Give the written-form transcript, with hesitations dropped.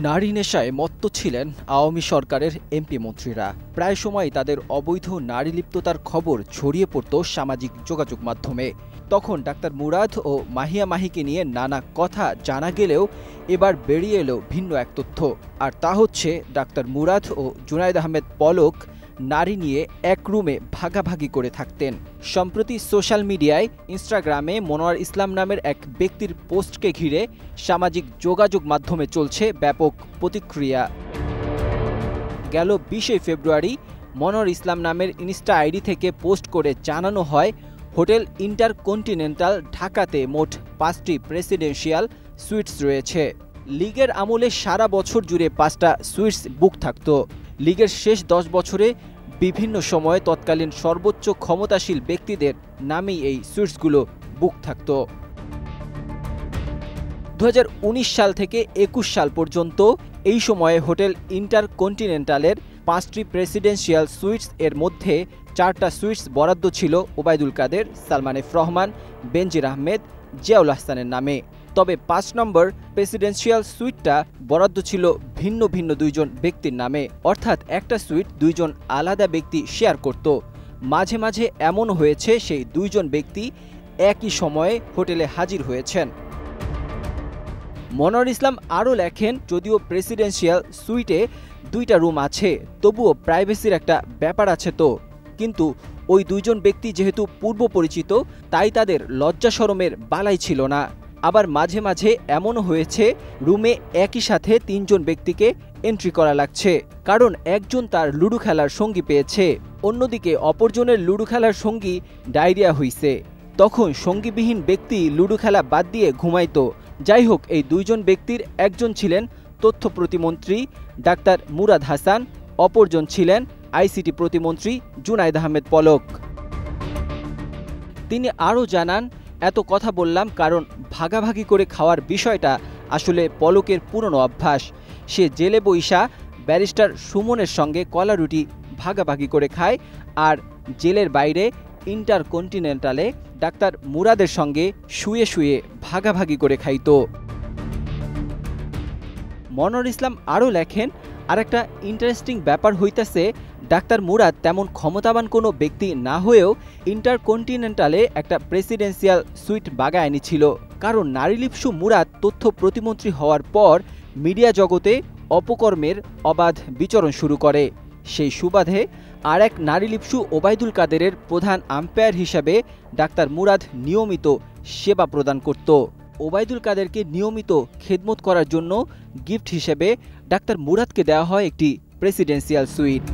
নারী নেশায় মত্ত ছিলেন আওয়ামী সরকারের এমপি মন্ত্রীরা। প্রায় সময় তাদের অবৈধ নারী লিপ্ততার খবর ছড়িয়ে পড়ত সামাজিক যোগাযোগ মাধ্যমে। তখন ডাক্তার মুরাদ ও মাহিয়া মাহিকে নিয়ে নানা কথা জানা গেলেও এবার বেরিয়ে এলো ভিন্ন এক তথ্য। আর তা হচ্ছে ডাক্তার মুরাদ ও জুনায়েদ আহমেদ পলক নারী নিয়ে এক রুমে ভাগাভাগি করে থাকতেন। সম্প্রতি সোশ্যাল মিডিয়ায় ইনস্টাগ্রামে মনোয়ার ইসলাম নামের এক ব্যক্তির পোস্টকে ঘিরে সামাজিক যোগাযোগ মাধ্যমে চলছে ব্যাপক প্রতিক্রিয়া। গেল ২০ ফেব্রুয়ারি মনোয়ার ইসলাম নামের ইনস্টা আইডি থেকে পোস্ট করে জানানো হয়, হোটেল ইন্টারকন্টিনেন্টাল ঢাকাতে মোট ৫টি প্রেসিডেন্সিয়াল সুইটস রয়েছে। লীগের আমলে সারা বছর জুড়ে ৫টা সুইটস বুক থাকত। লীগের শেষ ১০ বছরে বিভিন্ন সময়ে তৎকালীন সর্বোচ্চ ক্ষমতাশীল ব্যক্তিদের নামেই এই সুইটসগুলো বুক থাকত। ২০১৯ সাল থেকে ২১ সাল পর্যন্ত এই সময়ে হোটেল ইন্টারকন্টিনেন্টালের ৫টি প্রেসিডেন্সিয়াল সুইটস এর মধ্যে ৪টা সুইটস বরাদ্দ ছিল ওবায়দুল কাদের, সালমান এফ রহমান, বেনজির আহমেদ, জিয়াউল আহসানের নামে। তবে ৫ নম্বর প্রেসিডেন্সিয়াল সুইটটা বরাদ্দ ছিল ভিন্ন ভিন্ন দুইজন ব্যক্তির নামে, অর্থাৎ একটা সুইট দুইজন আলাদা ব্যক্তি শেয়ার করত। মাঝে মাঝে এমন হয়েছে সেই দুইজন ব্যক্তি একই সময়ে হোটেলে হাজির হয়েছেন। মনোয়ার ইসলাম আরও লেখেন, যদিও প্রেসিডেন্সিয়াল সুইটে ২টা রুম আছে, তবুও প্রাইভেসির একটা ব্যাপার আছে তো। কিন্তু ওই দুইজন ব্যক্তি যেহেতু পূর্ব পরিচিত, তাই তাদের লজ্জা শরমের বালাই ছিল না। আবার মাঝে মাঝে এমনও হয়েছে রুমে একই সাথে ৩ জন ব্যক্তিকে এন্ট্রি করা লাগছে, কারণ একজন তার লুডো খেলার সঙ্গী পেয়েছে, অন্যদিকে অপরজনের লুডো খেলার সঙ্গী ডায়রিয়া হইছে। তখন সঙ্গীবিহীন ব্যক্তি লুডো খেলা বাদ দিয়ে ঘুমাইতো। যাই হোক, এই দুইজন ব্যক্তির একজন ছিলেন তথ্য প্রতিমন্ত্রী ডাক্তার মুরাদ হাসান, অপরজন ছিলেন আইসিটি প্রতিমন্ত্রী জুনায়েদ আহমেদ পলক। তিনি আরও জানান, এত কথা বললাম কারণ ভাগাভাগি করে খাওয়ার বিষয়টা আসলে পলকের পুরনো অভ্যাস। সে জেলে বৈশা ব্যারিস্টার সুমনের সঙ্গে কলা রুটি ভাগাভাগি করে খায়, আর জেলের বাইরে ইন্টারকন্টিনেন্টালে ডাক্তার মুরাদের সঙ্গে শুয়ে শুয়ে ভাগাভাগি করে খাইত। মনোয়ার ইসলাম আরও লেখেন, আরেকটা ইন্টারেস্টিং ব্যাপার হইতেছে, ডাক্তার মুরাদ তেমন ক্ষমতাবান কোনো ব্যক্তি না হয়েও ইন্টারকন্টিনেন্টালে একটা প্রেসিডেন্সিয়াল সুইট বাগায় এনেছিল। কারণ নারীলিপ্সু মুরাদ তথ্য প্রতিমন্ত্রী হওয়ার পর মিডিয়া জগতে অপকর্মের অবাধ বিচরণ শুরু করে। সেই সুবাদে আর এক নারীলিপ্সু ওবায়দুল কাদেরের প্রধান আম্পায়ার হিসাবে ডাক্তার মুরাদ নিয়মিত সেবা প্রদান করত। ওবায়দুল কাদেরকে নিয়মিত খেদমত করার জন্য গিফট হিসেবে ডাক্তার মুরাদকে দেওয়া হয় একটি প্রেসিডেন্সিয়াল সুইট।